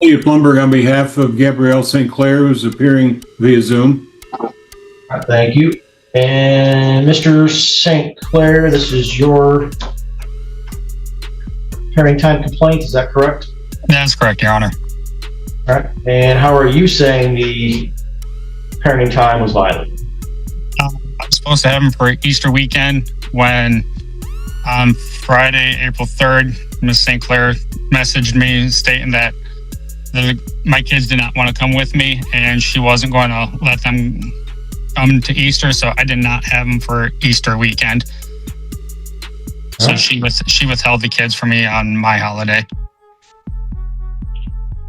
Elliot Blumberg on behalf of Gabrielle St. Clair, who's appearing via Zoom. Thank you. And Mr. St. Clair, this is your parenting time complaint, is that correct? That's correct, Your Honor. All right. And how are you saying the parenting time was violated? I'm supposed to have them for Easter weekend when on Friday, April 3rd, Miss St. Clair messaged me stating that my kids did not want to come with me and she wasn't going to let them come to Easter, so I did not have them for Easter weekend. So she withheld the kids from me on my holiday.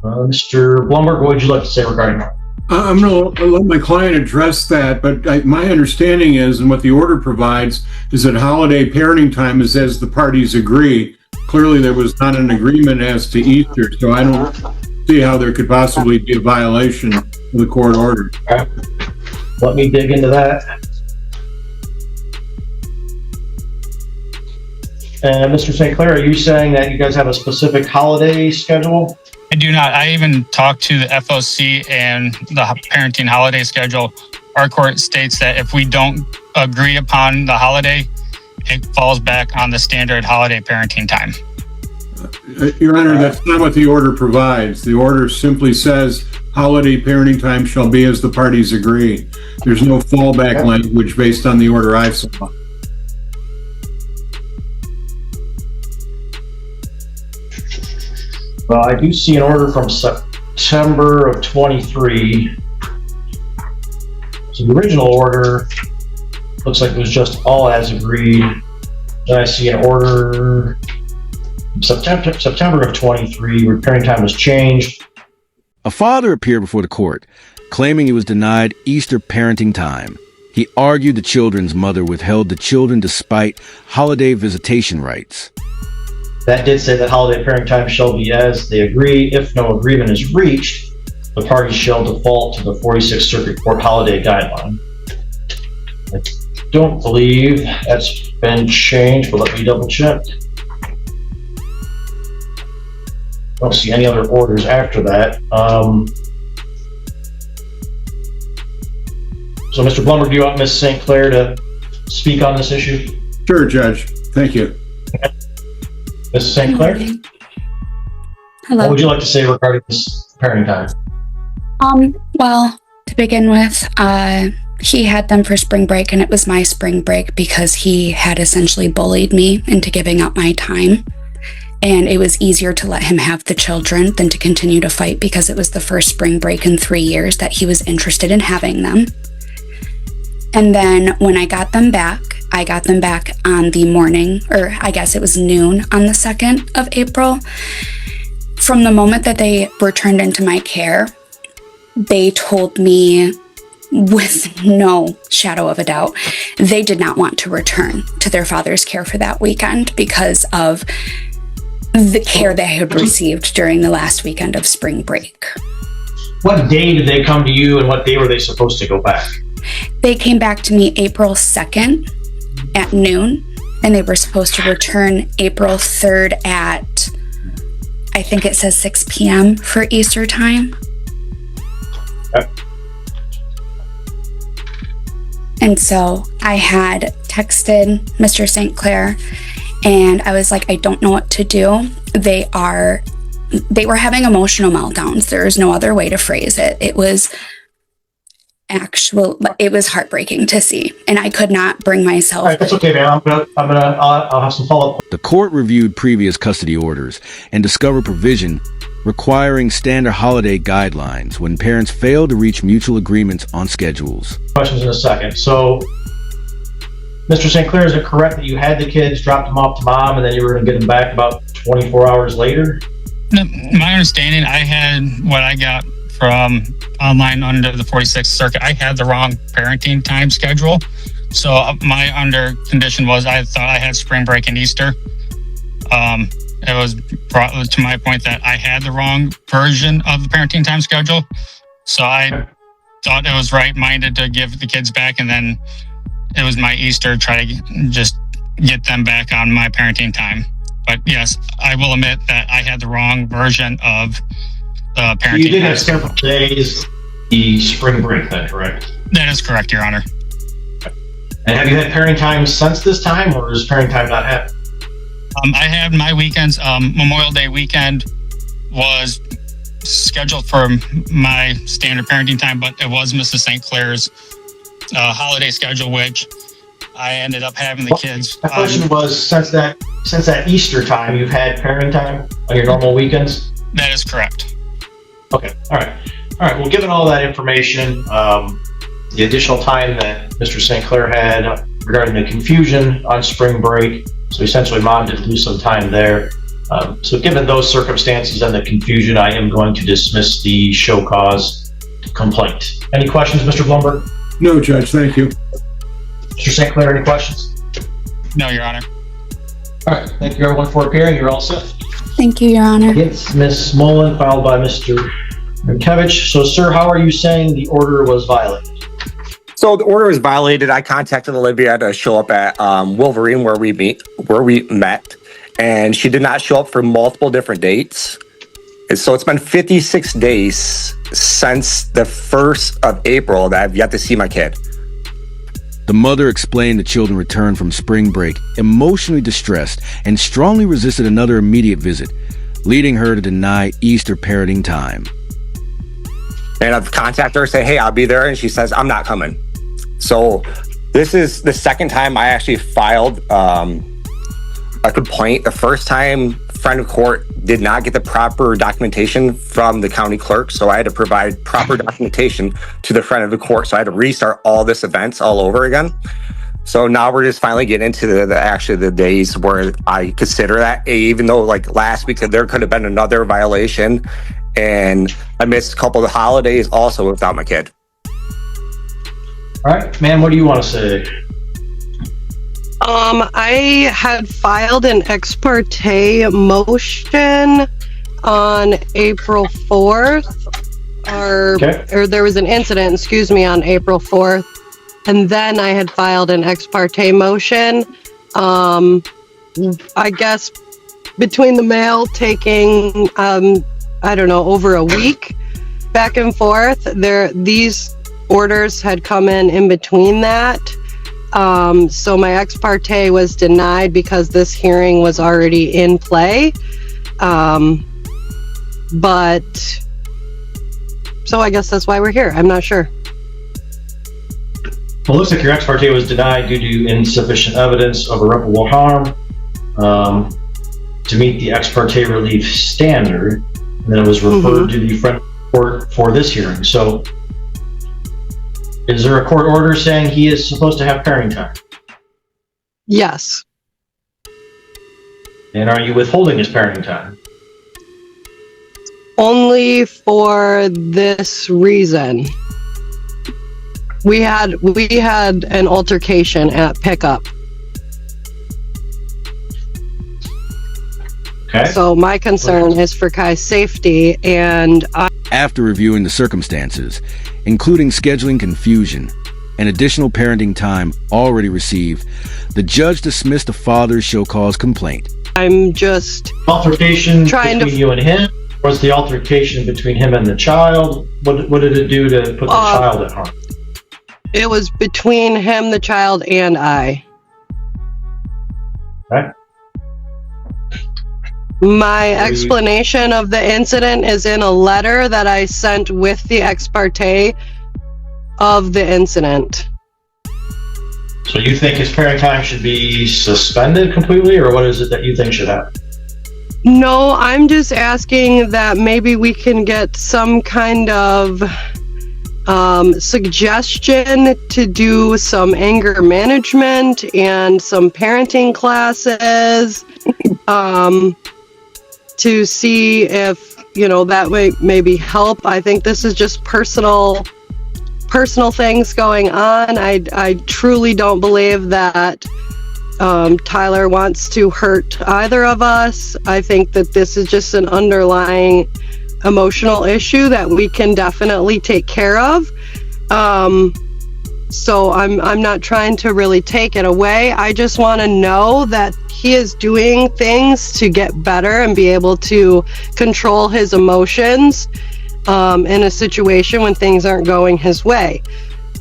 Mr. Blumberg, what would you like to say regarding that? I'm going to let my client address that, but my understanding is, and what the order provides, is that holiday parenting time is as the parties agree. Clearly, there was not an agreement as to Easter, so I don't see how there could possibly be a violation of the court order. Okay. Let me dig into that. And Mr. St. Clair, are you saying that you guys have a specific holiday schedule? I do not. I even talked to the FOC and the parenting holiday schedule. Our court states that if we don't agree upon the holiday, it falls back on the standard holiday parenting time. Your Honor, that's not what the order provides. The order simply says holiday parenting time shall be as the parties agree. There's no fallback language based on the order I saw. Well, I do see an order from September of 23. So the original order looks like it was just all as agreed. Then I see an order September of 23 where parenting time was changed. A father appeared before the court, claiming he was denied Easter parenting time. He argued the children's mother withheld the children despite holiday visitation rights. That did say that holiday parenting time shall be as they agree. If no agreement is reached, the parties shall default to the 46th Circuit Court holiday guideline. I don't believe that's been changed, but let me double check. I don't see any other orders after that. So, Mr. Blumberg, do you want Ms. St. Clair to speak on this issue? Sure, Judge. Thank you. Ms. St. Clair? Hello. What would you like to say regarding this parenting time? Well, to begin with, he had them for spring break, and it was my spring break because he had essentially bullied me into giving up my time. And it was easier to let him have the children than to continue to fight because it was the first spring break in 3 years that he was interested in having them. And then when I got them back on the morning, or I guess it was noon on the 2nd of April. From the moment that they were turned into my care, they told me with no shadow of a doubt, they did not want to return to their father's care for that weekend because of the care they had received during the last weekend of spring break. What day did they come to you and what day were they supposed to go back? They came back to me April 2nd at noon, and they were supposed to return April 3rd at, I think it says 6 p.m. for Easter time. Yep. And so I had texted Mr. St. Clair, and I was like, I don't know what to do. They were having emotional meltdowns. There is no other way to phrase it. It was heartbreaking to see, and I could not bring myself. All right, that's okay, man. I'll have some follow-up. The court reviewed previous custody orders and discovered provision requiring standard holiday guidelines when parents fail to reach mutual agreements on schedules. Questions in a second. So, Mr. St. Clair, is it correct that you had the kids, dropped them off to mom, and then you were going to get them back about 24 hours later? My understanding, I had what I got from online under the 46th Circuit. I had the wrong parenting time schedule. So my under condition was I thought I had spring break and Easter. It was brought to my point that I had the wrong version of the parenting time schedule. So I thought it was right-minded to give the kids back, and then it was my Easter try to just get them back on my parenting time. But yes, I will admit that I had the wrong version of parenting. You did have several days the spring break then, correct? That is correct, Your Honor. And have you had parenting time since this time, or is parenting time not happening? I had my weekends. Memorial Day weekend was scheduled for my standard parenting time, but it was Mrs. St. Clair's holiday schedule, which I ended up having the kids. My question was, since that Easter time, you've had parenting time on your normal weekends? That is correct. Okay, all right. Well, given all that information, the additional time that Mr. St. Clair had regarding the confusion on spring break, so essentially Mom did lose some time there. So given those circumstances and the confusion, I am going to dismiss the show cause complaint. Any questions, Mr. Blumberg? No, Judge, thank you. Mr. St. Clair, any questions? No, Your Honor. All right, thank you everyone for appearing. You're all set. Thank you, Your Honor. Against Ms. Mullen, filed by Mr. Minkevich. So, sir, how are you saying the order was violated? So the order was violated. I contacted Olivia to show up at Wolverine where we met, and she did not show up for multiple different dates. And so it's been 56 days since the 1st of April that I've yet to see my kid. The mother explained the children returned from spring break emotionally distressed and strongly resisted another immediate visit, leading her to deny Easter parenting time. And I've contacted her, say, hey, I'll be there. And she says, I'm not coming. So this is the second time I actually filed a complaint. The first time, friend of court did not get the proper documentation from the county clerk. So I had to provide proper documentation to the friend of the court. So I had to restart all this events all over again. So now we're just finally getting into the days where I consider that, even though like last week there could have been another violation, and I missed a couple of the holidays also without my kid. All right, ma'am, what do you want to say? I had filed an ex parte motion on April 4th, or there was an incident, on April 4th, and then I had filed an ex parte motion. I guess between the mail taking, I don't know, over a week back and forth, these orders had come in between that. So my ex parte was denied because this hearing was already in play. But so I guess that's why we're here. I'm not sure. Well, it looks like your ex parte was denied due to insufficient evidence of irreparable harm to meet the ex parte relief standard, and then it was referred to the friend court for this hearing. So is there a court order saying he is supposed to have parenting time? Yes. And are you withholding his parenting time? Only for this reason. We had an altercation at pickup. Okay. So my concern is for Kai's safety, and After reviewing the circumstances, including scheduling confusion and additional parenting time already received, the judge dismissed the father's show cause complaint. I'm just Altercation trying between to you and him? Was the altercation between him and the child? What did it do to put the child at harm? It was between him, the child, and I. Okay. My explanation of the incident is in a letter that I sent with the ex parte of the incident. So you think his parenting time should be suspended completely, or what is it that you think should happen? No, I'm just asking that maybe we can get some kind of suggestion to do some anger management and some parenting classes to see if, that way maybe help. I think this is just personal things going on. I truly don't believe that Tyler wants to hurt either of us. I think that this is just an underlying emotional issue that we can definitely take care of. So I'm not trying to really take it away. I just want to know that he is doing things to get better and be able to control his emotions in a situation when things aren't going his way.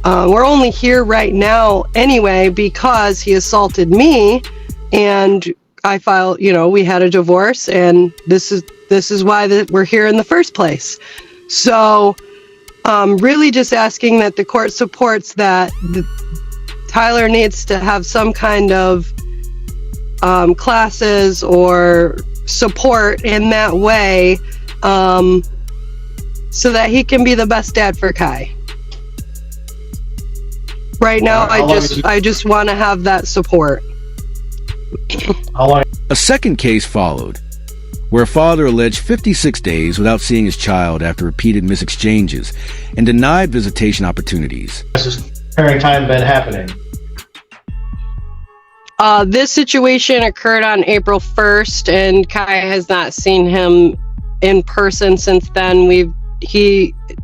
We're only here right now anyway because he assaulted me, and I filed, we had a divorce, and this is why we're here in the first place. So really just asking that the court supports that Tyler needs to have some kind of classes or support in that way, so that he can be the best dad for Kai. Right now, I just want to have that support. A second case followed, where a father alleged 56 days without seeing his child after repeated misexchanges and denied visitation opportunities. Has parenting time been happening? This situation occurred on April 1st, and Kai has not seen him in person since then.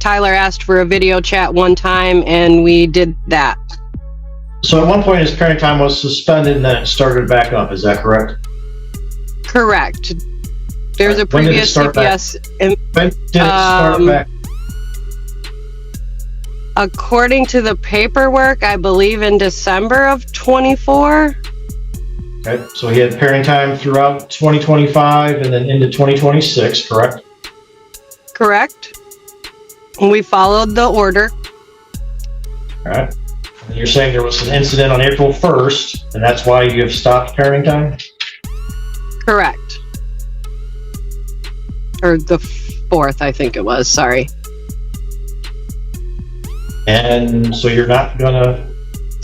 Tyler asked for a video chat one time, and we did that. So at one point his parenting time was suspended and then it started back up, is that correct? Correct. There's a When did it previous start CPS. When did it start back? According to the paperwork, I believe in December of 24. Okay, so he had parenting time throughout 2025 and then into 2026, correct? Correct. We followed the order. All right. And you're saying there was an incident on April 1st, and that's why you have stopped parenting time? Correct. Or the 4th, I think it was. Sorry. And so you're not going to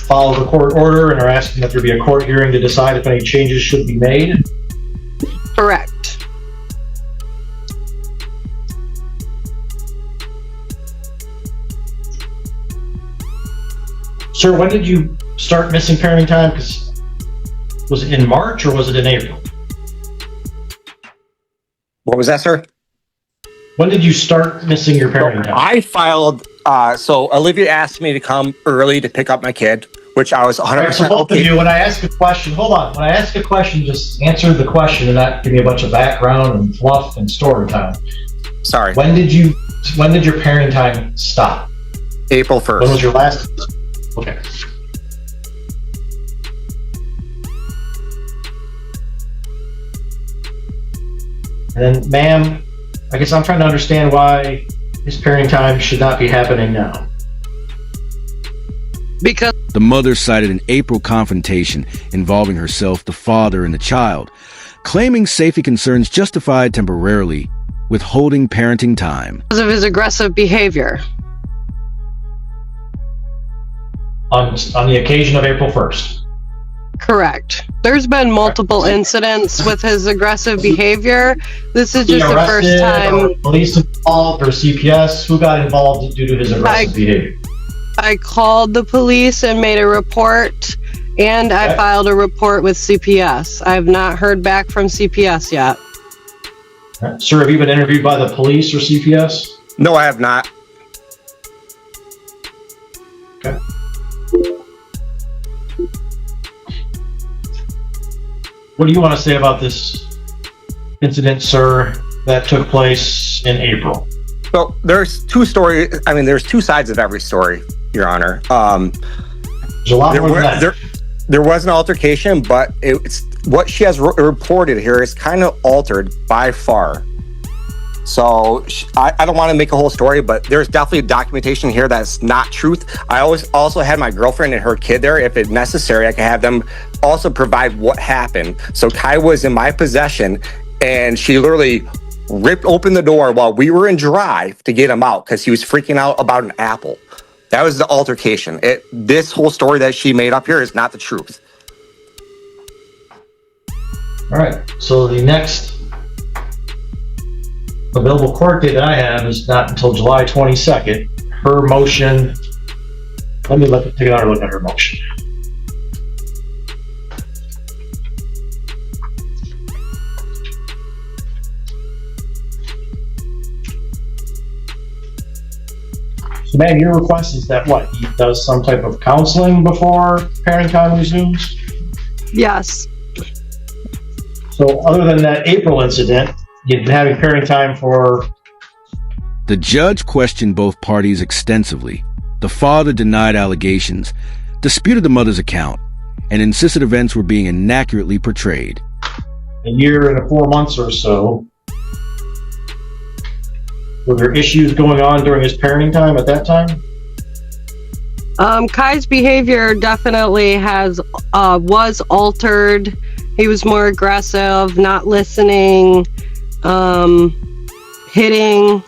follow the court order and are asking that there be a court hearing to decide if any changes should be made? Correct. Sir, when did you start missing parenting time? Was it in March or was it in April? What was that, sir? When did you start missing your parenting time? I filed, so Olivia asked me to come early to pick up my kid, which I was 100% All right, so both okay. of you, when I ask a question, hold on. When I ask a question, just answer the question and not give me a bunch of background and fluff and story time. Sorry. When did your parenting time stop? April 1st. When was your last? Okay. And then, ma'am, I guess I'm trying to understand why his parenting time should not be happening now. Because The mother cited an April confrontation involving herself, the father, and the child, claiming safety concerns justified temporarily withholding parenting time. of his aggressive behavior. On the occasion of April 1st. Correct. There's been multiple incidents with his aggressive behavior. This is just the first time. Police involved or CPS? Who got involved due to his aggressive behavior? I called the police and made a report, and I filed a report with CPS. I have not heard back from CPS yet. Right. Sir, have you been interviewed by the police or CPS? No, I have not. Okay. What do you want to say about this incident, sir, that took place in April? So there's two stories. I mean, there's two sides of every story, Your Honor. There's a lot more than that. There was an altercation, but it's what she has reported here is kind of altered by far. So I don't want to make a whole story, but there's definitely documentation here that's not truth. I always also had my girlfriend and her kid there. If it's necessary, I can have them also provide what happened. So Kai was in my possession, and she literally ripped open the door while we were in drive to get him out because he was freaking out about an apple. That was the altercation. This whole story that she made up here is not the truth. All right. So the next available court date that I have is not until July 22nd. Her motion, let me take another look at her motion. So, ma'am, your request is that what? He does some type of counseling before parenting time resumes? Yes. So, other than that April incident, you've been having parenting time for... The judge questioned both parties extensively. The father denied allegations, disputed the mother's account, and insisted events were being inaccurately portrayed. A year and 4 months or so. Were there issues going on during his parenting time at that time? Kai's behavior definitely was altered. He was more aggressive, not listening, hitting.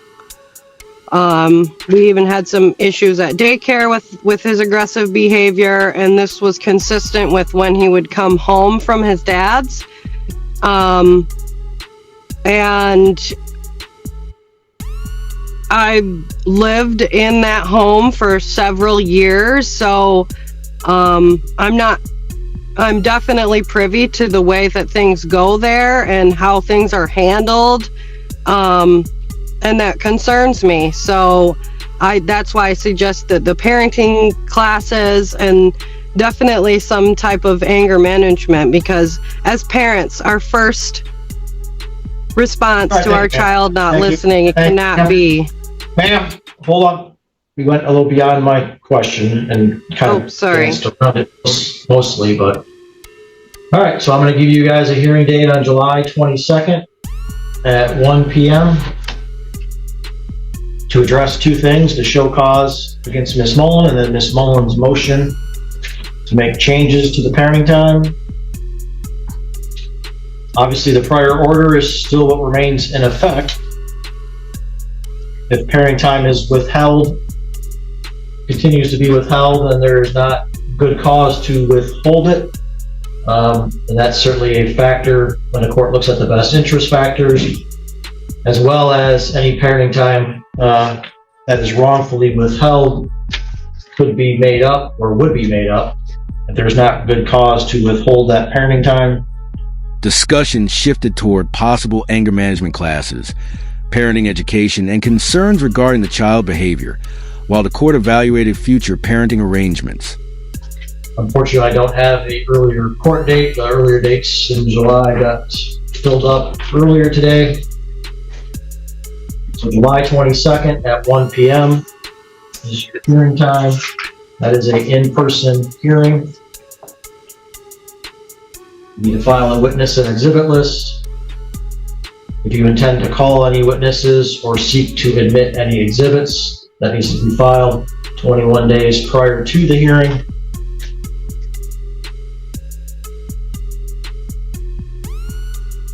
We even had some issues at daycare with his aggressive behavior, and this was consistent with when he would come home from his dad's. And I lived in that home for several years, so I'm definitely privy to the way that things go there and how things are handled, and that concerns me. So that's why I suggest that the parenting classes and definitely some type of anger management, because as parents, our first response to our child not listening, it cannot be. Ma'am, hold on. We went a little beyond my question and kind of danced around it mostly, but all right. So I'm going to give you guys a hearing date on July 22nd at 1 p.m. to address two things: to show cause against Miss Mullen, and then Miss Mullen's motion to make changes to the parenting time. Obviously, the prior order is still what remains in effect. If parenting time is withheld, continues to be withheld, and there is not good cause to withhold it, and that's certainly a factor when the court looks at the best interest factors, as well as any parenting time that is wrongfully withheld could be made up or would be made up if there's not good cause to withhold that parenting time. Discussion shifted toward possible anger management classes, parenting education, and concerns regarding the child behavior, while the court evaluated future parenting arrangements. Unfortunately, I don't have the earlier court date. The earlier dates in July got filled up earlier today. So July 22nd at 1 p.m. is your hearing time. That is an in-person hearing. You need to file a witness and exhibit list. If you intend to call any witnesses or seek to admit any exhibits, that needs to be filed 21 days prior to the hearing.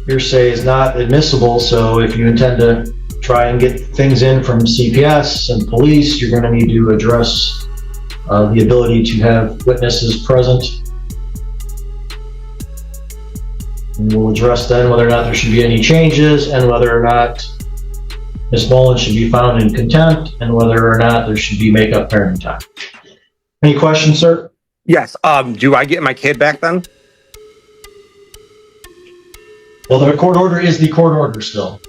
Hearsay is not admissible, so if you intend to try and get things in from CPS and police, you're going to need to address the ability to have witnesses present. And we'll address then whether or not there should be any changes, and whether or not Ms. Mullen should be found in contempt, and whether or not there should be make-up parenting time. Any questions, sir? Yes. Do I get my kid back then? Well, the court order is the court order still.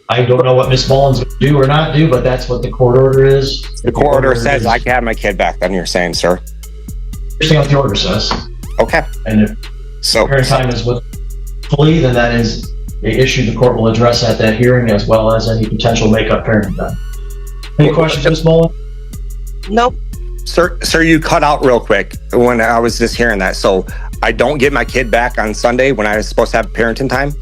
I don't know what Ms. Mullen's going to do or not do, but that's what the court order is. The court order says I can have my kid back then, you're saying, sir? You're saying what the order says. Okay. And if parenting time is with fully, then that is an issue the court will address at that hearing, as well as any potential make-up parenting time. Any questions, Ms. Mullen? Nope. Sir, you cut out real quick when I was just hearing that. So I don't get my kid back on Sunday when I was supposed to have parenting time?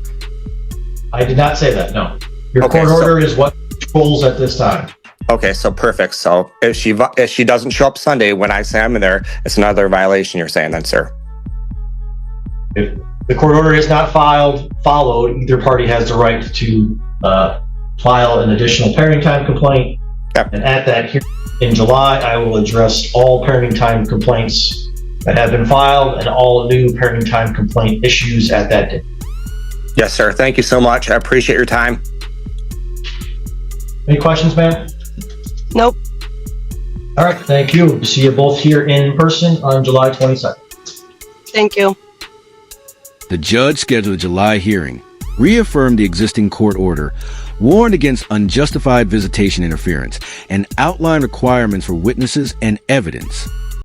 I did not say that, no. Your court order is what controls at this time. Okay, so perfect. So if she doesn't show up Sunday when I say I'm in there, it's another violation, you're saying then, sir? If the court order is not followed, either party has the right to file an additional parenting time complaint. Yep. And at that hearing in July, I will address all parenting time complaints that have been filed and all new parenting time complaint issues at that date. Yes, sir. Thank you so much. I appreciate your time. Any questions, ma'am? Nope. All right, thank you. See you both here in person on July 22nd. Thank you. The judge scheduled a July hearing, reaffirmed the existing court order, warned against unjustified visitation interference, and outlined requirements for witnesses and evidence.